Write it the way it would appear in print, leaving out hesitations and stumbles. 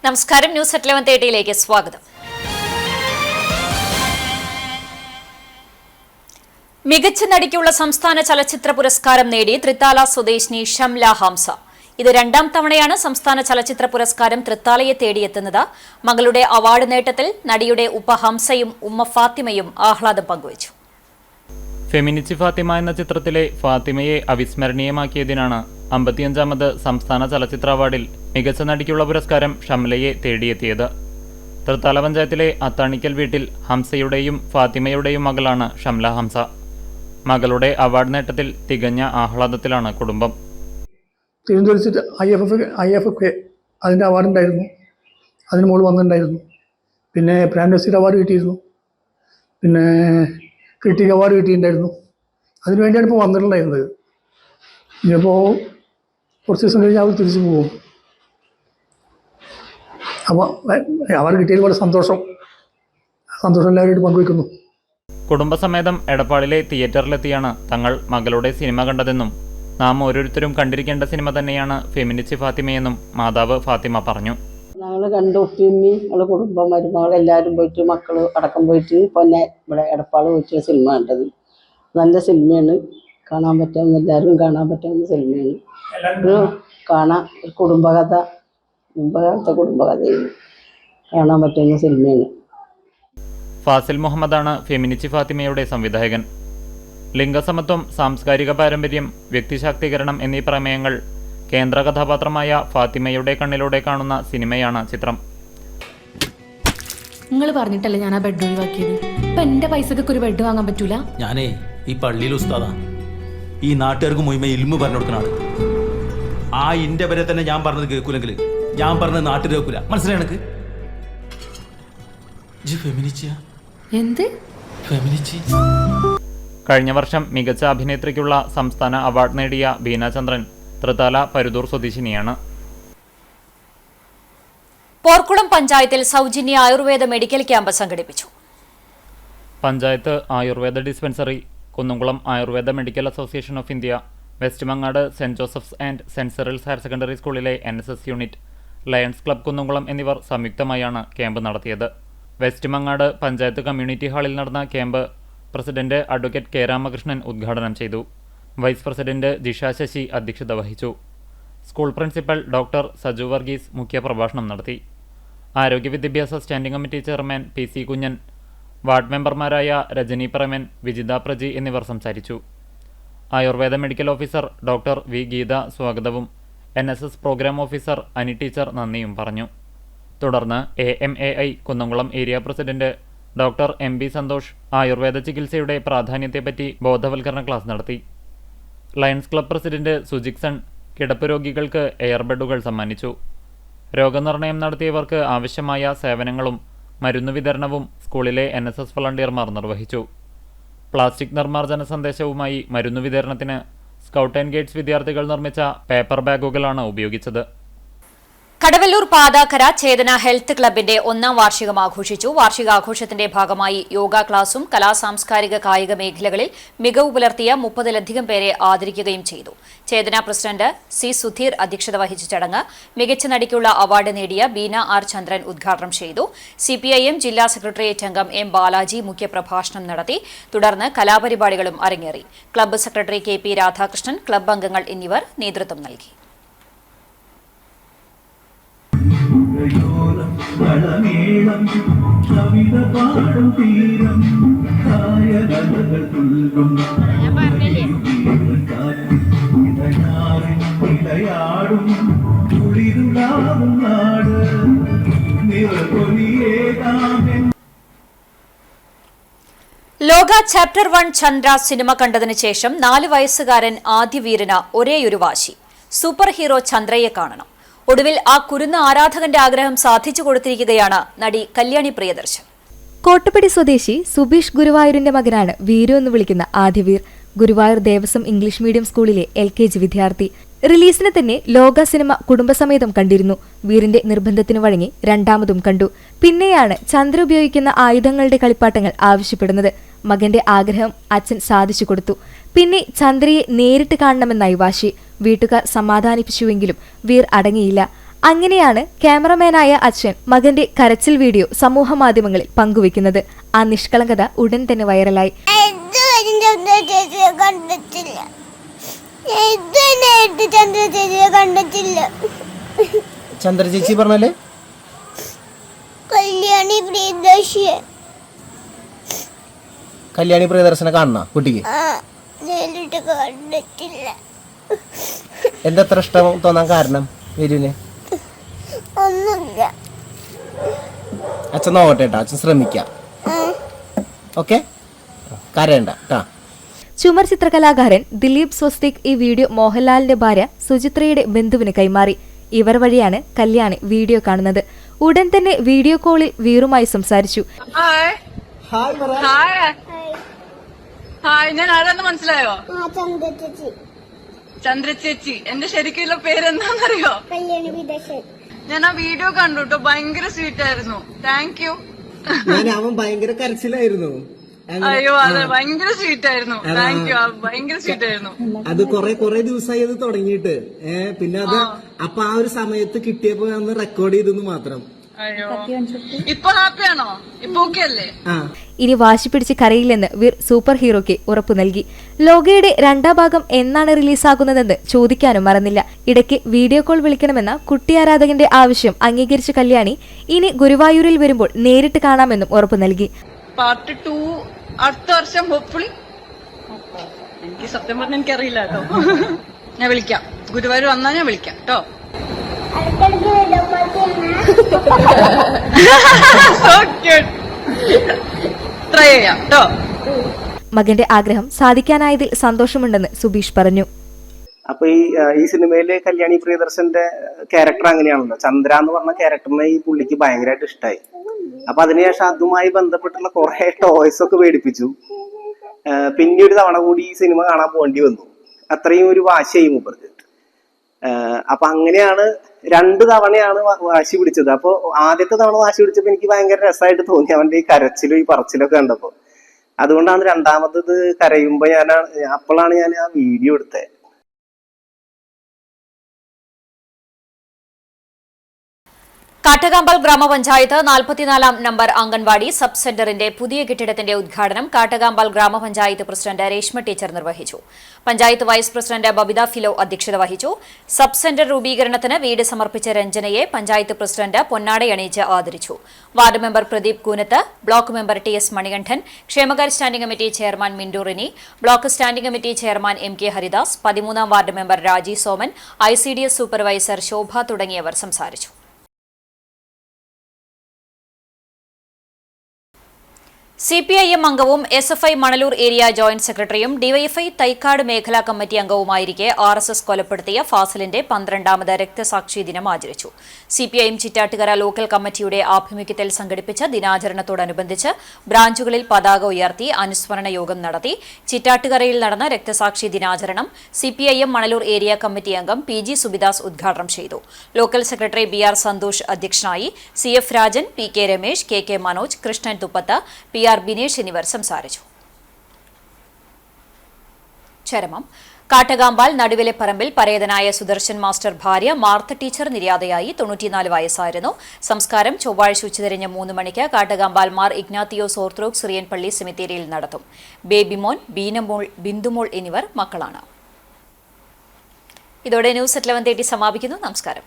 നമസ്കാരം, news at 11:30 സ്വാഗതം. മികച്ച നടിക്കുള്ള സംസ്ഥാന ചലച്ചിത്ര പുരസ്കാരം നേടി തൃത്താല സ്വദേശിനി ഷംല ഹംസ. ഇത് രണ്ടാം തവണയാണ് സംസ്ഥാന ചലച്ചിത്ര പുരസ്കാരം തൃത്താലയെ തേടിയെത്തുന്നത്. മകളുടെ അവാർഡ് നേട്ടത്തിൽ നടിയുടെ ഉപ്പ ഹംസയും ഉമ്മ ഫാത്തിമയും ആഹ്ലാദം പങ്കുവച്ചു. ഫെമിനിച്ചി ഫാത്തിമ എന്ന ചിത്രത്തിലെ ഫാത്തിമയെ അവിസ്മരണീയമാക്കിയതിനാണ് 55ാമത് സംസ്ഥാന ചലച്ചിത്ര അവാർഡിൽ മികച്ച നടിക്കുള്ള പുരസ്കാരം ഷംലയെ തേടിയെത്തിയത്. തൃത്താല പഞ്ചായത്തിലെ അത്താണിക്കൽ വീട്ടിൽ ഹംസയുടെയും ഫാത്തിമയുടെയും മകളാണ് ഷംല ഹംസ. മകളുടെ അവാർഡ് നേട്ടത്തിൽ തികഞ്ഞ ആഹ്ലാദത്തിലാണ് കുടുംബം. തിരുവനന്തപുരത്ത് IFF അതിൻ്റെ അവാർഡ് ഉണ്ടായിരുന്നു, അതിന് മോള് വന്നിട്ടുണ്ടായിരുന്നു. പിന്നെ പ്രൈം മിനിസ്റ്റർ അവാർഡ് കിട്ടിയിരുന്നു, പിന്നെ ക്രിട്ടിക് അവാർഡ് കിട്ടിയിട്ടുണ്ടായിരുന്നു. അതിന് വേണ്ടിയാണ് ഇപ്പോൾ വന്നിട്ടുണ്ടായിരുന്നത്. ഇനിയിപ്പോൾ കുറച്ച് ദിവസം കഴിഞ്ഞാൽ അവർ തിരിച്ചു പോകും. അപ്പോൾ അവാർഡ് കിട്ടിയതിൽ വളരെ സന്തോഷം എല്ലാവരുമായിട്ട് പങ്കുവയ്ക്കുന്നു. കുടുംബസമേതം എടപ്പാളിലെ തിയേറ്ററിലെത്തിയാണ് തങ്ങൾ മകളുടെ സിനിമ കണ്ടതെന്നും നാം ഓരോരുത്തരും കണ്ടിരിക്കേണ്ട സിനിമ തന്നെയാണ് ഫെമിനിച്ചി ഫാത്തിമയെന്നും മാതാവ് ഫാത്തിമ പറഞ്ഞു. ഞങ്ങൾ കണ്ടു, ഉപ്പിയമ്മി ഞങ്ങൾ കുടുംബം മരുമകൾ എല്ലാവരും പോയിട്ട് മക്കൾ അടക്കം പോയിട്ട് പൊന്നെ ഇവിടെ എടപ്പാള് പോയിട്ട് സിനിമ കണ്ടത്. നല്ല സിനിമയാണ്, കാണാൻ പറ്റാവുന്ന എല്ലാവരും കാണാൻ പറ്റാവുന്ന സിനിമയാണ്. ഒരു കാണാൻ ഒരു കുടുംബകഥയും കാണാൻ പറ്റുന്ന സിനിമയാണ്. ഫാസിൽ മുഹമ്മദാണ് ഫെമിനിച്ചി ഫാത്തിമയുടെ സംവിധായകൻ. ലിംഗസമത്വം, സാംസ്കാരിക പാരമ്പര്യം, വ്യക്തിശാക്തീകരണം എന്നീ പ്രമേയങ്ങൾ കേന്ദ്ര കഥാപാത്രമായ ഫാത്തിമയുടെ കണ്ണിലൂടെ കാണുന്ന സിനിമയാണ് ചിത്രം. നിങ്ങൾ പറഞ്ഞിട്ടല്ലേ ഞാൻ ആ ബെഡ് ഒഴിവാക്കിയത്. ഇപ്പൊ എന്റെ പൈസക്ക് ഒരു ബെഡ് വാങ്ങാൻ പറ്റൂല. ഞാനേ ഈ പള്ളിയിൽ ഉസ്താദാ, ഈ നാട്ടുകാർക്ക് മുഴുവൻ ഇൽമു പറഞ്ഞു കൊടുക്കണാണ്. ആ ഇന്റെ വരെ തന്നെ ഞാൻ പറഞ്ഞത് കേൾക്കൂലെങ്കിൽ ഞാൻ പറഞ്ഞത് നാട്ടിൽ കേൾക്കൂല. മനസ്സിലായി എനിക്ക്? എന്ത് ഫെമിനിച്ചി? കഴിഞ്ഞ വർഷം മികച്ച അഭിനേത്രിക്കുള്ള സംസ്ഥാന അവാർഡ് നേടിയ ബീന ചന്ദ്രൻ തൃത്താല പരുതൂർ സ്വദേശിനിയാണ്. പോർക്കുളം പഞ്ചായത്തിൽ സൗജന്യ ആയുർവേദ മെഡിക്കൽ ക്യാമ്പ് സംഘടിപ്പിച്ചു. Panchayat ayurveda dispensary, Kunnamkulam ayurveda medical association of India, west Mangad saint Joseph's and saint Cyril's higher secondary സ്കൂളിലെ NSS unit, lions club Kunnamkulam എന്നിവർ സംയുക്തമായാണ് ക്യാമ്പ് നടത്തിയത്. വെസ്റ്റ് മങ്ങാട് പഞ്ചായത്ത് കമ്മ്യൂണിറ്റി ഹാളിൽ നടന്ന camp president advocate K Ramakrishnan ഉദ്ഘാടനം ചെയ്തു. വൈസ് പ്രസിഡന്റ് ജിഷ ശശി അധ്യക്ഷത വഹിച്ചു. School principal doctor Saju Varghese മുഖ്യപ്രഭാഷണം നടത്തി. ആരോഗ്യ വിദ്യാഭ്യാസ standing committee chairman PC Kunjan, ward മെമ്പർമാരായ രജനി പ്രമൻ, വിജിത പ്രജി എന്നിവർ സംസാരിച്ചു. Ayurveda medical officer doctor V Geetha സ്വാഗതവും NSS programme officer Ani teacher നന്ദിയും പറഞ്ഞു. തുടർന്ന് AMAI Kunnamkulam area president doctor MB Santhosh ayurveda ചികിത്സയുടെ പ്രാധാന്യത്തെപ്പറ്റി ബോധവൽക്കരണ ക്ലാസ് നടത്തി. ലയൺസ് ക്ലബ് പ്രസിഡന്റ് സുജിക്സൺ കിടപ്പ് രോഗികൾക്ക് എയർബെഡുകൾ സമ്മാനിച്ചു. രോഗനിർണയം നടത്തിയവർക്ക് ആവശ്യമായ സേവനങ്ങളും മരുന്നു വിതരണവും സ്കൂളിലെ NSS വളണ്ടിയർമാർ നിർവഹിച്ചു. പ്ലാസ്റ്റിക് നിർമ്മാർജ്ജന സന്ദേശവുമായി മരുന്നു വിതരണത്തിന് സ്കൗട്ട് ആൻഡ് ഗൈഡ്സ് വിദ്യാർത്ഥികൾ നിർമ്മിച്ച പേപ്പർ ബാഗുകളാണ് ഉപയോഗിച്ചത്. കടവല്ലൂർ പാതാക്കര ചേതന ഹെൽത്ത് ക്ലബിന്റെ 1ാം വാർഷികം ആഘോഷിച്ചു. വാർഷികാഘോഷത്തിന്റെ ഭാഗമായി യോഗ ക്ലാസും സാംസ്കാരിക കായിക മേഖലകളിൽ മികവ് പുലർത്തിയ 30-ലധികം പേരെ ആദരിക്കുകയും ചെയ്തു. ചേതന പ്രസിഡന്റ് C സുധീർ അധ്യക്ഷത വഹിച്ച ചടങ്ങ് മികച്ച നടിക്കുള്ള അവാർഡ് നേടിയ ബീന R ചന്ദ്രൻ ഉദ്ഘാടനം ചെയ്തു. CPIM ജില്ലാ സെക്രട്ടേറിയറ്റ് അംഗം M ബാലാജി മുഖ്യപ്രഭാഷണം നടത്തി. തുടർന്ന് കലാപരിപാടികളും അരങ്ങേറി. Club secretary KP Radhakrishnan, club അംഗങ്ങൾ എന്നിവർ നേതൃത്വം നൽകി. ലോക ചാപ്റ്റർ 1 ചന്ദ്ര സിനിമ കണ്ടതിനു ശേഷം 4 വയസ്സുകാരൻ ആദിവീരന് ഒരേയൊരു വാശി, സൂപ്പർ ഹീറോ ചന്ദ്രയെ കാണണം. ഒടുവിൽ ആ കുരുന്ന ആരാധകന്റെ ആഗ്രഹം സാധിച്ചു കൊടുത്തിരിക്കുകയാണ് നടി കല്യാണി പ്രിയദർശൻ. കോട്ടപ്പടി സ്വദേശി സുബീഷ് ഗുരുവായൂരിന്റെ മകനാണ് വീരു എന്ന് വിളിക്കുന്ന ആദിവീർ. ഗുരുവായൂർ ദേവസ്വം ഇംഗ്ലീഷ് മീഡിയം സ്കൂളിലെ LKG വിദ്യാർത്ഥി. റിലീസിന് തന്നെ ലോക സിനിമ കുടുംബസമേതം കണ്ടിരുന്നു. വീറിന്റെ നിർബന്ധത്തിനു വഴങ്ങി രണ്ടാമതും കണ്ടു. പിന്നെയാണ് ചന്ദ്ര ഉപയോഗിക്കുന്ന ആയുധങ്ങളുടെ കളിപ്പാട്ടങ്ങൾ ആവശ്യപ്പെടുന്നത്. മകന്റെ ആഗ്രഹം അച്ഛൻ സാധിച്ചു കൊടുത്തു. പിന്നെ ചന്ദ്രയെ നേരിട്ട് കാണണമെന്നായി വാശി. വീട്ടുകാർ സമാധാനിപ്പിച്ചുവെങ്കിലും വീർ അടങ്ങിയില്ല. അങ്ങനെയാണ് ക്യാമറമാനായ അച്ഛൻ മകന്റെ കരച്ചിൽ വീഡിയോ സമൂഹമാധ്യമങ്ങളിൽ പങ്കുവെക്കുന്നത്. ആ നിഷ്കളങ്കത ഉടൻ തന്നെ വൈറലായി. ചന്ദ്ര ചേച്ചി പറഞ്ഞാലേ കല്യാണി പ്രിയദർശനെ കാണണ കുട്ടിക്ക് എന്താ അത്ര ഇഷ്ടം തോന്നാൻ കാരണം? വീരുവിന് അച്ഛൻ നോക്കട്ടെ കേട്ടോ, അച്ഛൻ ശ്രമിക്കാം. ഓക്കെ, കരയണ്ട കേട്ടാ. ചുമർ ചിത്രകലാകാരൻ ദിലീപ് സ്വസ്തിക് ഈ വീഡിയോ മോഹൻലാലിന്റെ ഭാര്യ സുചിത്രയുടെ ബന്ധുവിന് കൈമാറി. ഇവർ വഴിയാണ് കല്യാണി വീഡിയോ കാണുന്നത്. ഉടൻ തന്നെ വീഡിയോ കോളിൽ വീറുമായി സംസാരിച്ചു. ഞാൻ ആരാന്ന് മനസ്സിലായോ? ചന്ദ്ര ചേച്ചി. എന്റെ ശരിക്കുള്ള പേരെന്താണെന്നറിയോ? ഞാൻ ആ വീഡിയോ കണ്ടു കേട്ടോ, ഭയങ്കര സ്വീറ്റ് ആയിരുന്നു. Thank you. അവൻ ഭയങ്കര കരച്ചിലായിരുന്നു. അയ്യോ അതെ, ഭയങ്കര സ്വീറ്റ് ആയിരുന്നു. താങ്ക് യു, ഭയങ്കര സ്വീറ്റ് ആയിരുന്നു. അത് കൊറേ ദിവസമായി അത് തുടങ്ങിയിട്ട്. പിന്നെ അത് അപ്പൊ ആ ഒരു സമയത്ത് കിട്ടിയപ്പോ അന്ന് റെക്കോർഡ് ചെയ്തെന്ന് മാത്രം. അയ്യോ, ഇപ്പൊ ഹാപ്പിയാണോ? ഇപ്പൊ ഓക്കെ അല്ലേ? ഇനി വാശി പിടിച്ച് കരയില്ലെന്ന് വീർ സൂപ്പർ ഹീറോയ്ക്ക് ഉറപ്പു നൽകി. ലോകയുടെ 2ാം ഭാഗം എന്നാണ് റിലീസാകുന്നതെന്ന് ചോദിക്കാനും മറന്നില്ല. ഇടയ്ക്ക് വീഡിയോ കോൾ വിളിക്കണമെന്ന കുട്ടി ആരാധകന്റെ ആവശ്യം അംഗീകരിച്ച കല്യാണി ഇനി ഗുരുവായൂരിൽ വരുമ്പോൾ നേരിട്ട് കാണാമെന്നും ഉറപ്പു നൽകി. പാർട്ട് 2 അടുത്ത വർഷം ഹോപ്പ്ഫുള്ളി. എനിക്ക് സത്യം പറഞ്ഞ എനിക്കറിയില്ല കേട്ടോ. ഞാൻ വിളിക്കാം, ഗുരുവായൂർ വന്നാൽ ഞാൻ വിളിക്കാം കേട്ടോ. ട്രൈ ചെയ്യാം കേട്ടോ. മകന്റെ ആഗ്രഹം സാധിക്കാനായതിൽ സന്തോഷമുണ്ടെന്ന് സുബീഷ് പറഞ്ഞു. അപ്പൊ ഈ സിനിമയിലെ കല്യാണി പ്രിയദർശന്റെ ക്യാരക്ടർ അങ്ങനെയാണല്ലോ. ചന്ദ്ര എന്ന് പറഞ്ഞ ക്യാരക്ടറിനെ ഈ പുള്ളിക്ക് ഭയങ്കരമായിട്ട് ഇഷ്ടമായി. അപ്പൊ അതിനുശേഷം അതുമായി ബന്ധപ്പെട്ടുള്ള കുറെ ടോയ്സ് ഒക്കെ മേടിപ്പിച്ചു. പിന്നെ ഒരു തവണ കൂടി ഈ സിനിമ കാണാൻ പോകേണ്ടി വന്നു. അത്രയും ഒരു വാശിയായി മൂപ്പർക്ക്. അപ്പൊ അങ്ങനെയാണ് 2 തവണയാണ് വാശി പിടിച്ചത്. അപ്പൊ ആദ്യത്തെ തവണ വാശി പിടിച്ചപ്പോ എനിക്ക് ഭയങ്കര രസമായിട്ട് തോന്നി, അവന്റെ ഈ കരച്ചിലും ഈ പറച്ചിലൊക്കെ കണ്ടപ്പോ. അതുകൊണ്ടാണ് രണ്ടാമത്തത് കരയുമ്പോ അപ്പോഴാണ് ഞാൻ ആ വീഡിയോ എടുത്തത്. കാട്ടകാമ്പാൽ ഗ്രാമപഞ്ചായത്ത് 44-ാം നമ്പർ അംഗൻവാടി സബ് സെന്ററിന്റെ പുതിയ കെട്ടിടത്തിന്റെ ഉദ്ഘാടനം കാട്ടകാമ്പാൽ ഗ്രാമപഞ്ചായത്ത് പ്രസിഡന്റ് രേഷ്മ ടീച്ചർ നിർവഹിച്ചു. പഞ്ചായത്ത് വൈസ് പ്രസിഡന്റ് ബബിത ഫിലോ അധ്യക്ഷത വഹിച്ചു. സബ് സെന്റർ രൂപീകരണത്തിന് വീട് സമർപ്പിച്ച രഞ്ജനയെ പഞ്ചായത്ത് പ്രസിഡന്റ് പൊന്നാടയണിയിച്ച് ആദരിച്ചു. Ward member Pradeep Koonath, block member T S. Manikandan, ക്ഷേമകാര്യ standing committee chairman Mintu Rini, block standing committee chairman M K. Haridas, 13-ാം ward member Raji Soman, ICDS supervisor ശോഭ തുടങ്ങിയവർ സംസാരിച്ചു. CPIM അംഗവും SFI മണലൂർ ഏരിയ ജോയിന്റ് സെക്രട്ടറിയും DYFI തൈക്കാട് മേഖലാ കമ്മിറ്റി അംഗവുമായിരിക്കെ RSS കൊലപ്പെടുത്തിയ ഫാസിലിന്റെ 12ാമത് രക്തസാക്ഷി ദിനം ആചരിച്ചു. CPIM ചിറ്റാട്ടുകര ലോക്കൽ കമ്മിറ്റിയുടെ ആഭിമുഖ്യത്തിൽ സംഘടിപ്പിച്ച ദിനാചരണത്തോടനുബന്ധിച്ച് ബ്രാഞ്ചുകളിൽ പതാക ഉയർത്തി അനുസ്മരണ യോഗം നടത്തി. ചിറ്റാട്ടുകരയിൽ നടന്ന രക്തസാക്ഷി ദിനാചരണം CPIM മണലൂർ ഏരിയ കമ്മിറ്റി അംഗം PG സുബിദാസ് ഉദ്ഘാടനം ചെയ്തു. ലോക്കൽ സെക്രട്ടറി BR സന്തോഷ് അധ്യക്ഷനായി. CF Rajan, PK Ramesh, KK Manoj, Krishnan തുപ്പത്ത്, PR Binesh എന്നിവർ സംസാരിച്ചു. ചരമം. കാട്ടകാമ്പാൽ നടുവിലെപ്പറമ്പിൽ പരേതനായ സുദർശൻ മാസ്റ്റർ ഭാര്യ മാർത്ത ടീച്ചർ നിര്യാതയായി. 94 വയസ്സായിരുന്നു. സംസ്കാരം ചൊവ്വാഴ്ച ഉച്ചതിരിഞ്ഞ് 3 മണിക്ക് Kattakampal Mar Ignatius orthodox Syrian പള്ളി സെമിത്തേരിയിൽ നടത്തും. ബേബിമോൻ, ബീനമോൾ, ബിന്ദുമോൾ എന്നിവർ മക്കളാണ്. ഇതോടെ ന്യൂസ് at 11:30 സമാപിക്കുന്നു. നമസ്കാരം.